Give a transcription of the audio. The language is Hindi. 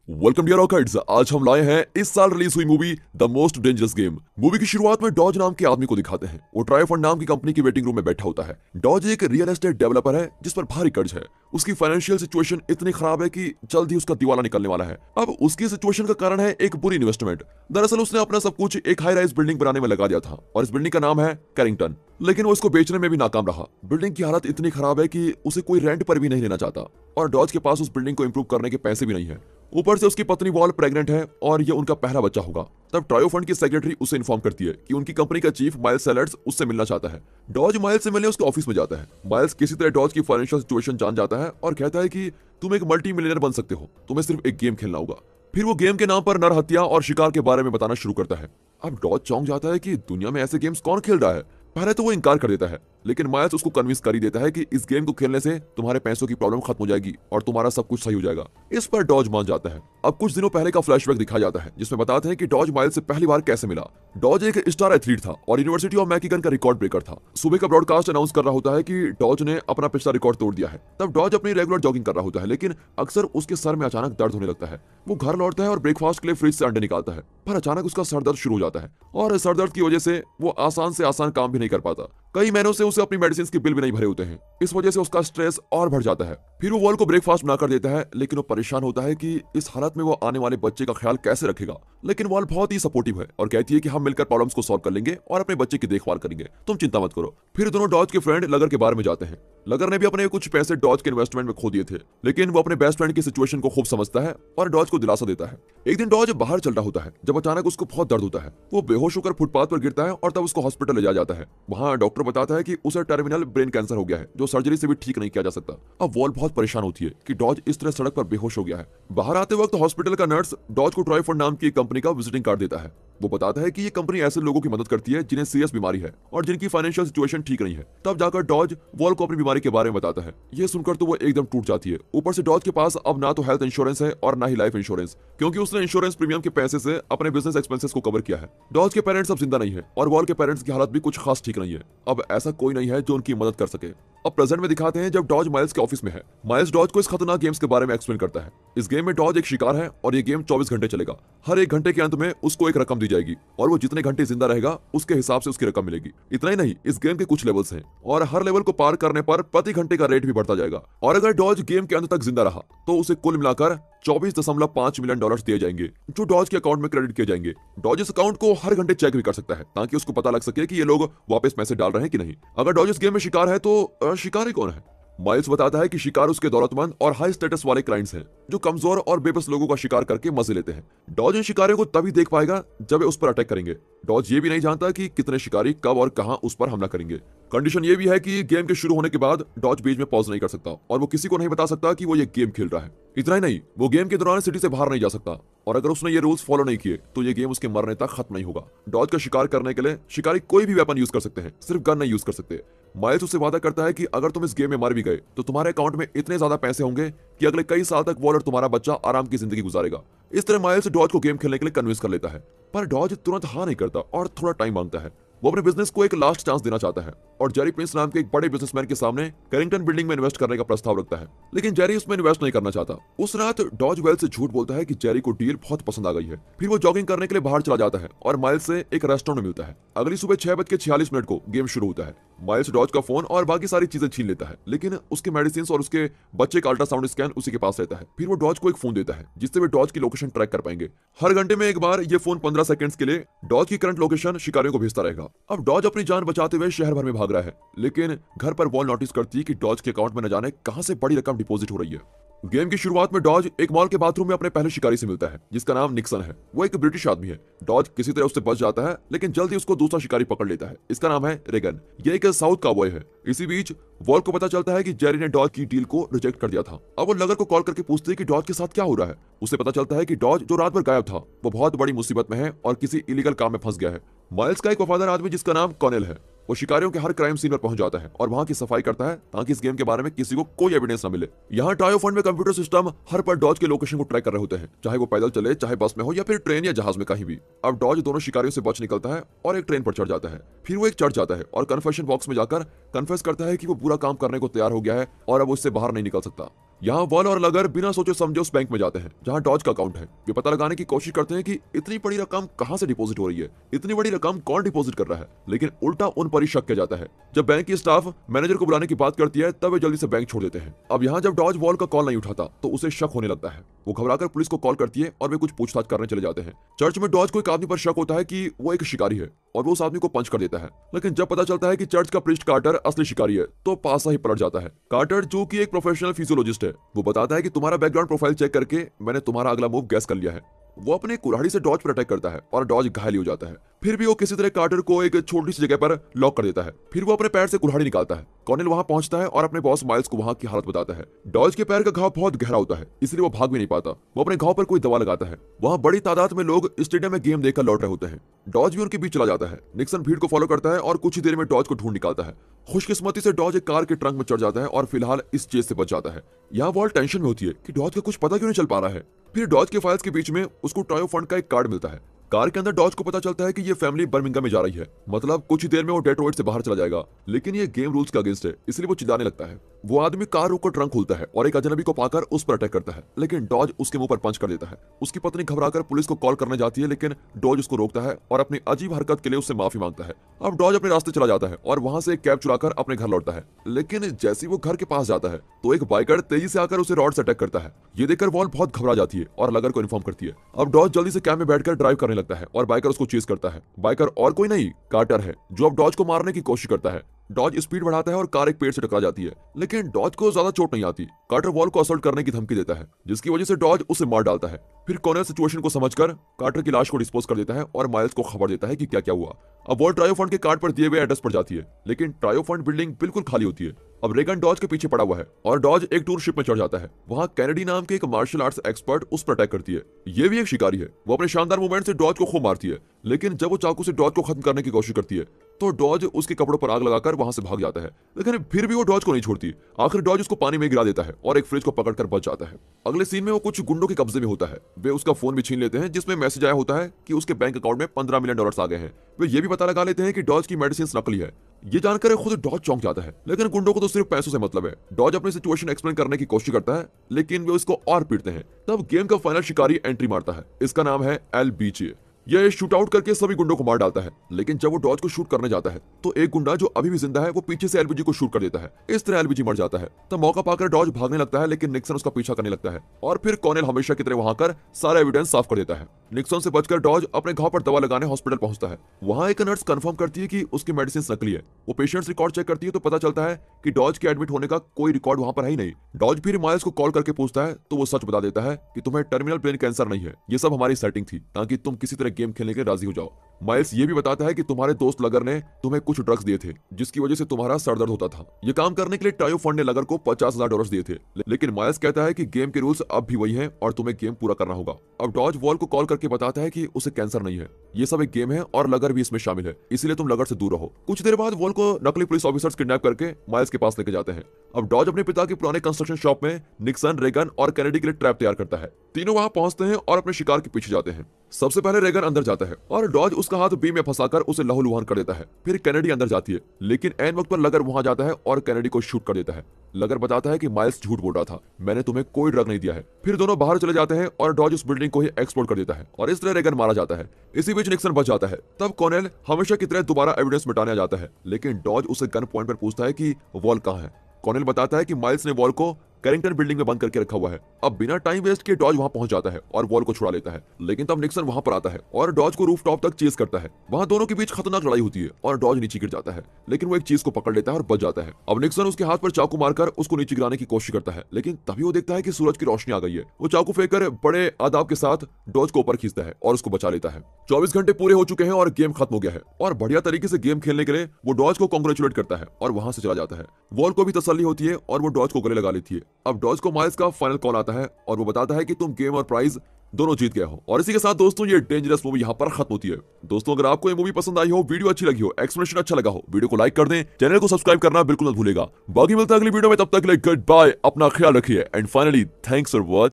Welcome dear rockets. आज हम लाए हैं इस साल रिलीज हुई movie the most dangerous game. Movie की शुरुआत में डॉज नाम के आदमी को दिखाते हैं। वो ट्रायोफंड नाम की कंपनी की वेटिंग रूम में बैठा होता है। डॉज एक रियल एस्टेट डेवलपर है जिस पर भारी कर्ज है। उसकी फाइनेंशियल सिचुएशन इतनी खराब है कि जल्द ही उसका दिवाला निकलने वाला है। अब उसकी सिचुएशन का कारण है एक बुरी इन्वेस्टमेंट। दरअसल उसने अपना सब कुछ एक हाई राइज बिल्डिंग बनाने में लगा दिया था और इस बिल्डिंग का नाम है कैरिंगटन, लेकिन वो इसको बेचने में भी नाकाम रहा। बिल्डिंग की हालत इतनी खराब है कि उसे कोई रेंट पर भी नहीं लेना चाहता और डॉज के पास उस बिल्डिंग को इंप्रूव करने के पैसे भी नहीं है। ऊपर से उसकी पत्नी वॉल प्रेग्नेंट है और ये उनका पहला बच्चा होगा। तब ट्रायोफंड की सेक्रेटरी उसे इन्फॉर्म करती है कि उनकी कंपनी का चीफ माइल्स सेलर्स उससे मिलना चाहता है। डॉज माइल्स से मिलने उसके ऑफिस में जाता है। माइल्स किसी तरह डॉज की फाइनेंशियल सिचुएशन जान जाता है और कहता है कि तुम एक मल्टी मिलियनर बन सकते हो, तुम्हें सिर्फ एक गेम खेलना होगा। फिर वो गेम के नाम पर नर हत्या और शिकार के बारे में बताना शुरू करता है। अब डॉज चौंक जाता है कि दुनिया में ऐसे गेम्स कौन खेल रहा है। पहले तो वो इनकार कर देता है, लेकिन माइल्स उसको कन्विंस कर ही देता है कि इस गेम को खेलने से तुम्हारे पैसों की प्रॉब्लम खत्म हो जाएगी और तुम्हारा सब कुछ सही हो जाएगा। इस पर डॉज मान जाता है। अब कुछ दिनों पहले का फ्लैशबैक दिखाया जाता है जिसमें बताते हैं कि डॉज माइल्स से पहली बार कैसे मिला। डॉज एक स्टार एथलीट था और यूनिवर्सिटी ऑफ मैकिगन का रिकॉर्ड ब्रेकर था। सुबह का ब्रॉडकास्ट अनाउंस कर रहा होता है कि डॉज ने अपना पिछला रिकॉर्ड तोड़ दिया है। तब डॉज अपनी रेगुलर जॉगिंग कर रहा होता है, लेकिन अक्सर उसके सर में अचानक दर्द होने लगता है। वो घर लौटता है और ब्रेकफास्ट के लिए फ्रिज से अंडे निकालता है, पर अचानक उसका सर दर्द शुरू हो जाता है और सर दर्द की वजह से वो आसान से आसान काम भी नहीं कर पाता। कई महीनों से उसे अपनी मेडिसिन के बिल भी नहीं भरे होते हैं। इस वजह से उसका स्ट्रेस और बढ़ जाता है। फिर वो वॉल को ब्रेकफास्ट बनाकर देता है, लेकिन वो परेशान होता है कि इस हालत में वो आने वाले बच्चे का ख्याल कैसे रखेगा। लेकिन वॉल बहुत ही सपोर्टिव है और कहती है कि हम मिलकर प्रॉब्लम्स को सॉल्व कर लेंगे और अपने बच्चे की देखभाल करेंगे, तुम चिंता मत करो। फिर दोनों डॉज के फ्रेंड लगर के बारे में जाते हैं। लगर ने भी अपने कुछ पैसे डॉज के इन्वेस्टमेंट में खो दिए थे, लेकिन वो अपने बेस्ट फ्रेंड की सिचुएशन को खूब समझता है और डॉज को दिलासा देता है। एक दिन डॉज बाहर चल रहा होता है जब अचानक उसको बहुत दर्द होता है। वो बेहोश होकर फुटपाथ पर गिरता है और तब उसको हॉस्पिटल ले जाया जाता है। वहां डॉक्टर बताता है कि उसे टर्मिनल ब्रेन कैंसर हो गया है जो सर्जरी से भी ठीक नहीं किया जा सकता। अब वॉल बहुत परेशान होती है कि डॉज इस तरह सड़क पर बेहोश हो गया है। बाहर आते वक्त हॉस्पिटल का नर्स डॉज को ट्रायोफंड नाम की एक कंपनी का विजिटिंग कार्ड देता है। वो बताता है कि ये कंपनी ऐसे लोगों की मदद करती है जिन्हें सीरियस बीमारी है और जिनकी फाइनेंशियल सिचुएशन ठीक नहीं है। तब जाकर डॉज वॉल को अपनी बीमारी के बारे में बताता है। ये सुनकर तो वो एकदम टूट जाती है। ऊपर से डॉज के पास अब ना तो हेल्थ इंश्योरेंस है और ना ही लाइफ इंश्योरेंस, क्योंकि उसने इंश्योरेंस प्रीमियम के पैसे से अपने बिजनेस एक्सपेंसेस को कवर किया है। डॉज के पेरेंट्स अब जिंदा नहीं है और वॉल के पेरेंट्स की हालत भी कुछ खास ठीक नहीं है। अब ऐसा कोई नहीं है जो उनकी मदद कर सके। अब प्रेजेंट में दिखाते हैं जब डॉज माइल्स के ऑफिस में है। माइल्स डॉज को इस खतरनाक गेम्स के बारे में एक्सप्लेन करता है। इस गेम में डॉज एक शिकार है और ये गेम 24 घंटे चलेगा। हर एक घंटे के अंत में उसको एक रकम दी जाएगी और वो जितने घंटे जिंदा रहेगा उसके हिसाब से उसकी रकम मिलेगी। इतना ही नहीं, इस गेम के कुछ लेवल्स हैं और हर लेवल को पार करने पर प्रति घंटे का रेट भी बढ़ता जाएगा। और अगर डॉज गेम के अंत तक जिंदा रहा तो उसे कुल मिलाकर 24.5 मिलियन डॉलर्स दिए जाएंगे जो डॉज के अकाउंट में क्रेडिट किए जाएंगे। डॉज इस अकाउंट को हर घंटे चेक भी कर सकता है ताकि उसको पता लग सके कि ये लोग वापस पैसे डाल रहे हैं कि नहीं। अगर डॉज इस गेम में शिकार है तो शिकारी कौन है? माइल्स बताता है कि शिकार उसके दौलतमंद और हाई स्टेटस वाले क्लाइंट्स हैं जो कमजोर और बेबस लोगों का शिकार करके मजे लेते हैं। डॉज इन शिकारियों को तभी देख पाएगा जब वे उस पर अटैक करेंगे। डॉज ये भी नहीं जानता कि कितने शिकारी कब और कहां उस पर हमला करेंगे। कंडीशन ये भी है कि गेम के शुरू होने के बाद डॉज बीच में पॉज नहीं कर सकता और वो किसी को नहीं बता सकता कि वो ये गेम खेल रहा है। इतना ही नहीं, वो गेम के दौरान सिटी से बाहर नहीं जा सकता और अगर उसने ये रूल्स फॉलो नहीं किए तो ये गेम उसके मरने तक खत्म नहीं होगा। डॉज का शिकार करने के लिए शिकारी कोई भी वेपन यूज कर सकते हैं, सिर्फ गन नहीं यूज कर सकते। माइल्स उससे वादा करता है कि अगर तुम इस गेम में मर भी गए तो तुम्हारे अकाउंट में इतने ज्यादा पैसे होंगे कि अगले कई साल तक वॉल और तुम्हारा बच्चा आराम की जिंदगी गुजारेगा। इस तरह माइल्स डॉज को गेम खेलने के लिए कन्विंस कर लेता है, पर डॉज तुरंत हाँ नहीं करता और थोड़ा टाइम मांगता है। वो अपने बिजनेस को एक लास्ट चांस देना चाहता है और जेरी प्रिंस नाम के एक बड़े बिजनेसमैन के सामने कैरिंगटन बिल्डिंग में इन्वेस्ट करने का प्रस्ताव रखता है, लेकिन जेरी उसमें इन्वेस्ट नहीं करना चाहता। उस रात डॉज वेल से झूठ बोलता है कि जेरी को डील बहुत पसंद आ गई है। फिर वो जॉगिंग करने के लिए बाहर चला जाता है और माइल्स से एक रेस्टोरेंट में मिलता है। अगली सुबह 6:46 को गेम शुरू होता है। माइल्स डॉज का फोन और बाकी सारी चीजें छीन लेता है, लेकिन उसके मेडिसिन और उसके बच्चे का अल्ट्रासाउंड स्कैन उसी के पास रहता है। फिर वो डॉज को एक फोन देता है जिससे वे डॉज की लोकेशन ट्रैक कर पाएंगे। हर घंटे में एक बार ये फोन 15 सेकंड्स के लिए डॉज की करंट लोकेशन शिकारियों को भेजता रहेगा। अब डॉज अपनी जान बचाते हुए शहर भर में भाग रहा है, लेकिन घर पर वॉल नोटिस करती है कि डॉज के अकाउंट में न जाने कहां से बड़ी रकम डिपॉजिट हो रही है। गेम की शुरुआत में डॉज एक मॉल के बाथरूम में अपने पहले शिकारी से मिलता है जिसका नाम निक्सन है। वो एक ब्रिटिश आदमी है। डॉज किसी तरह उससे बच जाता है, लेकिन जल्द ही उसको दूसरा शिकारी पकड़ लेता है। इसका नाम है रेगन। ये एक साउथ काउबॉय है। इसी बीच वॉल को पता चलता है कि जेरी ने डॉज की डील को रिजेक्ट कर दिया था। अब वो लगर को कॉल करके पूछती है कि डॉज के साथ क्या हो रहा है। उसे पता चलता है कि डॉज जो रात भर गायब था वो बहुत बड़ी मुसीबत में है और किसी इलीगल काम में फंस गया है। माइल्स का एक वफादार आदमी जिसका नाम कॉनेल है वो शिकारियों के हर क्राइम सीन पर पहुंच जाता है और वहां की सफाई करता है ताकि इस गेम के बारे में किसी को कोई एविडेंस न मिले। यहाँ ट्रायो फंड में कंप्यूटर सिस्टम हर पल डॉज के लोकेशन को ट्रैक कर रहे होते हैं, चाहे वो पैदल चले, चाहे बस में हो या फिर ट्रेन या जहाज में कहीं भी। अब डॉज दोनों शिकारियों से बच निकलता है और एक ट्रेन पर चढ़ जाता है। फिर वो एक चढ़ जाता है और कन्फेशन बॉक्स में जाकर कन्फेस करता है कि वो बुरा काम करने को तैयार हो गया है और अब उससे बाहर नहीं निकल सकता। यहाँ वॉल और लगर बिना सोचे समझे उस बैंक में जाते हैं जहाँ डॉज का अकाउंट है। वे पता लगाने की कोशिश करते हैं कि इतनी बड़ी रकम कहाँ से डिपॉजिट हो रही है, इतनी बड़ी रकम कौन डिपॉजिट कर रहा है, लेकिन उल्टा उन पर ही शक किया जाता है। जब बैंक की स्टाफ मैनेजर को बुलाने की बात करती है तब वे जल्दी से बैंक छोड़ देते हैं। अब यहाँ जब डॉज वॉल का कॉल नहीं उठाता तो उसे शक होने लगता है। वो घबराकर पुलिस को कॉल करती है और वे कुछ पूछताछ करने चले जाते हैं। चर्च में डॉज को एक आदमी पर शक होता है कि वो एक शिकारी है और वो उस आदमी को पंच कर देता है, लेकिन जब पता चलता है कि चर्च का प्रीस्ट कार्टर असली शिकारी है तो पासा ही पलट जाता है। कार्टर जो कि एक प्रोफेशनल फिजियोलॉजिस्ट है, वो बताता है कि तुम्हारा बैकग्राउंड प्रोफाइल चेक करके मैंने तुम्हारा अगला मूव गैस कर लिया है। वो अपने कुल्हाड़ी से डॉज पर अटैक करता है और डॉज घायल हो जाता है। फिर भी वो किसी तरह कार्टर को एक छोटी सी जगह पर लॉक कर देता है। फिर वो अपने पैर से कुल्हाड़ी निकालता है। कॉर्नेल वहां पहुंचता है और अपने बॉस माइल्स को वहां की हालत बताता है। डॉज के पैर का घाव बहुत गहरा होता है, इसलिए वो भाग भी नहीं पाता। वो अपने घाव पर कोई दवा लगाता है। वहां बड़ी तादाद में लोग स्टेडियम में गेम देखकर लौट रहे होते हैं। डॉज भी उनके बीच चला जाता है। निक्सन भीड़ को फॉलो करता है और कुछ ही देर में डॉज को ढूंढ निकालता है। खुशकिस्मती से डॉज एक कार के ट्रंक में चढ़ जाता है और फिलहाल इस चीज से बच जाता है। यहाँ वॉल टेंशन में होती है कि डॉज का कुछ पता क्यों नहीं चल पा रहा है। फिर डॉज के फाइल्स के बीच में उसको ट्रायो फंड का एक कार्ड मिलता है। कार के अंदर डॉज को पता चलता है कि ये फैमिली बर्मिंघम में जा रही है, मतलब कुछ ही देर में वो डेट्रॉइट से बाहर चला जाएगा, लेकिन ये गेम रूल्स के अगेंस्ट है, इसलिए वो चिल्लाने लगता है। वो आदमी कार रोककर ट्रंक खोलता है और एक अजनबी को पाकर उस पर अटैक करता है, लेकिन डॉज उसके मुंह पर पंच कर देता है। उसकी पत्नी घबराकर पुलिस को कॉल करने जाती है, लेकिन डॉज उसको रोकता है और अपनी अजीब हरकत के लिए उससे माफी मांगता है। अब डॉज अपने रास्ते चला जाता है और वहां से एक कैब चुराकर अपने घर लौटता है, लेकिन जैसे वो घर के पास जाता है तो एक बाइकर तेजी से आकर उसे रॉड से अटैक करता है। ये देखकर वॉल बहुत घबरा जाती है और लगर को इन्फॉर्म करती है। अब डॉज जल्दी से कैब में बैठकर ड्राइव करने लगता है और बाइकर उसको चेज करता है। बाइकर और कोई नहीं, कार्टर है, जो अब डॉज को मारने की कोशिश करता है। डॉज स्पीड बढ़ाता है और कार एक पेड़ से टकरा जाती है, लेकिन डॉज को ज्यादा चोट नहीं आती। कार्टर वॉल को असल्ट करने की धमकी देता है, जिसकी वजह से डॉज उसे मार डालता है। फिर कॉर्नेल सिचुएशन को समझकर कार्टर की लाश को डिस्पोज कर देता है और माइल्स को खबर देता है कि क्या क्या हुआ। अब वॉल ट्रायो फंड के कार्ड पर दिए हुए एड्रेस पर जाती है, लेकिन ट्रायो फंड बिल्डिंग बिल्कुल खाली होती है। अब रेगन डॉज के पीछे पड़ा हुआ है और डॉज एक टूर शिप में चढ़ जाता है। वहां कैनेडी नाम के एक मार्शल आर्ट्स एक्सपर्ट उस पर अटैक करती है। ये भी एक शिकारी है। वो अपने शानदार मूवमेंट से डॉज को खूब मारती है, लेकिन जब वो चाकू से डॉज को खत्म करने की कोशिश करती है तो डॉज उसके कपड़ों पर आग लगाकर वहां से भाग जाता है, लेकिन फिर भी वो डॉज को नहीं छोड़ती। आखिर डॉज उसको पानी में गिरा देता है और एक फ्रिज को पकड़कर बच जाता है। अगले सीन में वो कुछ गुंडों के कब्जे में होता है। वे उसका फोन भी छीन लेते हैं, जिसमें मैसेज आया होता है कि उसके बैंक अकाउंट में $15 मिलियन आ गए हैं। वे ये भी पता लगा लेते हैं कि डॉज की मेडिसिन नकली है। ये जानकर खुद डॉज चौंक जाता है, लेकिन गुंडों को तो सिर्फ पैसों से मतलब है। डॉज अपनी सिचुएशन एक्सप्लेन करने की कोशिश करता है, लेकिन वे उसको और पीटते हैं। तब गेम का फाइनल शिकारी एंट्री मारता है। इसका नाम है एलबीजे। यह शूट आउट करके सभी गुंडों को मार डालता है, लेकिन जब वो डॉज को शूट करने जाता है तो एक गुंडा जो अभी भी जिंदा है वो पीछे से एलबीजी को शूट कर देता है। इस तरह एलबीजी मर जाता है। तब मौका पाकर डॉज भागने लगता है, लेकिन निक्सन उसका पीछा करने लगता है और फिर कॉर्नेल हमेशा की तरह वहां कर सारा एविडेंस साफ कर देता है। निक्सन से बचकर डॉज अपने घाव पर दवा लगाने हॉस्पिटल पहुंचता है। वहां एक नर्स कंफर्म करती है कि उसकी मेडिसिन नकली है। वो पेशेंट्स रिकॉर्ड चेक करती है तो पता चलता है कि डॉज के एडमिट होने का कोई रिकॉर्ड वहां पर है ही नहीं। डॉज फिर माइल्स को कॉल करके पूछता है तो वो सच बता देता है कि तुम्हें टर्मिनल ब्रेन कैंसर नहीं है, ये सब हमारी सेटिंग थी ताकि तुम किसी तरह गेम खेलने के राजी हो जाओ। माइल्स ये भी बताता है कि तुम्हारे दोस्त लगर ने तुम्हें कुछ ड्रग्स दिए थे, जिसकी वजह से तुम्हारा सर दर्द होता था। ये काम करने के लिए ट्रायो फंड ने लगर को $50,000 दिए थे, लेकिन माइल्स कहता है कि गेम के रूल्स अब भी वही हैं और तुम्हें गेम पूरा करना होगा। अब डॉज वॉल को कॉल करके बताता है कि उसे कैंसर नहीं है, ये सब एक गेम है और लगर भी इसमें शामिल है, इसलिए तुम लगर से दूर रहो। कुछ देर बाद वॉल को नकली पुलिस ऑफिसर्स किडनैप करके माइल्स के पास लेके जाते हैं। अब डॉज अपने पिता के पुराने कंस्ट्रक्शन शॉप में निक्सन, रेगन और कैनेडी के लिए ट्रैप तैयार करता है। तीनों वहां पहुंचते हैं और अपने शिकार के पीछे जाते हैं। सबसे पहले रेगन अंदर जाता है और डॉज उसका हाथ बीम में फंसाकर उसे लहूलुहान कर देता है। फिर कैनेडी अंदर जाती है, लेकिन ऐन वक्त पर लगर वहां जाता है और कैनेडी को शूट कर देता है। लगर बताता है कि माइल्स झूठ बोल रहा था, मैंने तुम्हें कोई ड्रग नहीं दिया है। फिर दोनों बाहर चले जाते हैं और डॉज उस बिल्डिंग को ही एक्सप्लोड कर देता है और इस तरह रेगन मारा जाता है। इसी बीच निक्सन बच जाता है। तब कॉर्नेल हमेशा की तरह दोबारा एविडेंस मिटाने जाता है, लेकिन डॉज उसे गन पॉइंट पर पूछता है कि वॉल कहां है। कॉर्नेल बताता है कि माइल्स ने वॉल को कैरिंगटन बिल्डिंग में बंद करके रखा हुआ है। अब बिना टाइम वेस्ट किए डॉज वहां पहुंच जाता है और वॉल को छुड़ा लेता है, लेकिन तब निक्सन वहां पर आता है और डॉज को रूफ टॉप तक चेज करता है। वहां दोनों के बीच खतरनाक लड़ाई होती है और डॉज नीचे गिर जाता है, लेकिन वो एक चीज को पकड़ लेता है और बच जाता है। अब निक्सन उसके हाथ पर चाकू मारकर उसको नीचे गिराने की कोशिश करता है, लेकिन तभी वो देखता है कि सूरज की रोशनी आ गई है। वो चाकू फेंककर बड़े आदाब के साथ डॉज को ऊपर खींचता है और उसको बचा लेता है। 24 घंटे पूरे हो चुके हैं और गेम खत्म हो गया है और बढ़िया तरीके से गेम खेलने के लिए वो डॉज को कांग्रेचुलेट करता है और वहां से चला जाता है। वॉल को भी तसल्ली होती है और वो डॉज को गले लगा लेती है। अब डॉज को माइल्स का फाइनल कॉल आता है और वो बताता है कि तुम गेम और प्राइज दोनों जीत गए हो। और इसी के साथ दोस्तों ये डेंजरस मूवी यहाँ पर खत्म होती है। दोस्तों अगर आपको ये मूवी पसंद आई हो, वीडियो अच्छी लगी हो, एक्सप्लेनेशन अच्छा लगा हो, वीडियो को लाइक कर दें, चैनल को सब्सक्राइब करना बिल्कुल मत भूलेगा। बाकी मिलता है अगली वीडियो में, तब तक के लिए गुड बाय, अपना ख्याल रखिए and finally thanks for watching.